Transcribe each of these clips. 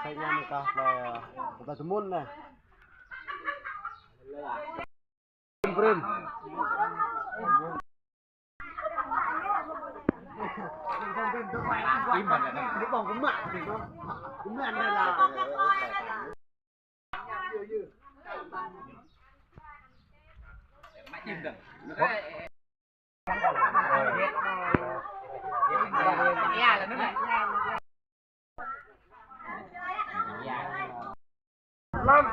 Saya nikah ke Semun nah. Brin. Ini bong gemak sih no. Gemak dah lah. Mak chim dah. Ya là nó này. Lam.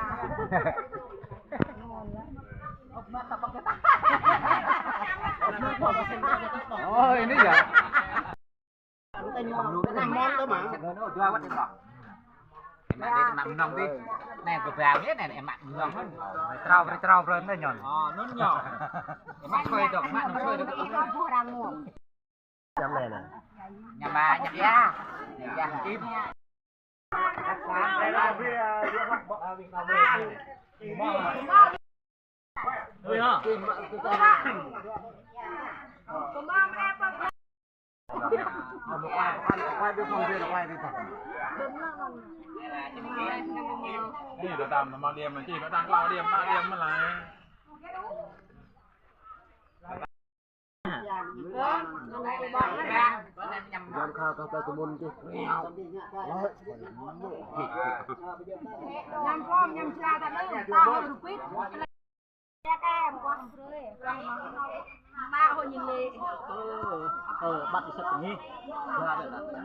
Oh ini ya. Món đó mà. Jual quát được. Em mặn nồng đi. Này của vàng hết này em mặn nồng hơn. Trâu lên đây nhọn. Nó nhỏ. Em mặn khơi được, mặn nó khơi được. Chăm này nè. Nhà bà, nhà da. Nhà da kim. Đây là việcนี่เราดำมาเรียมมันจีเราดังเราเรียมมาเรียมอะไรJangan kau kata Semun tu. Nhằm phong nhằm cha ta nữa tao hơi được quýt cha em con rồi ba hồi nhìn lệ Bắt đi sắp ni.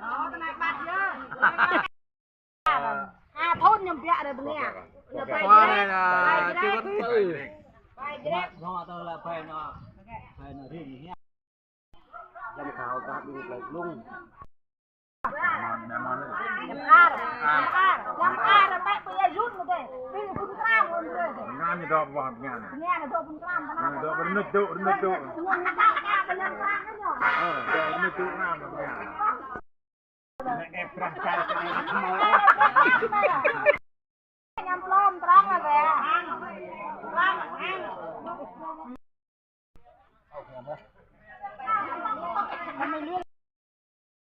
nó cái này bắt nhá thôn nhầm bẹ rồi bưng nè qua này là chưa có thấy Nó tao là phải nó riêng nhá. Jangan kau kata ini lagi lung. mẹ món đấy nhầm là mẹ bây rút rồi đây bây giờ phun cam luôn rồi ngàn như đọt vào ngàn nghe là thôi phun cam đó đọt vào nứt tụ nhưng mà tao cam bên cam đó nhỏ đọt nứt tụ ngàn vào ngàn em prang cay nhầm lom trắng là về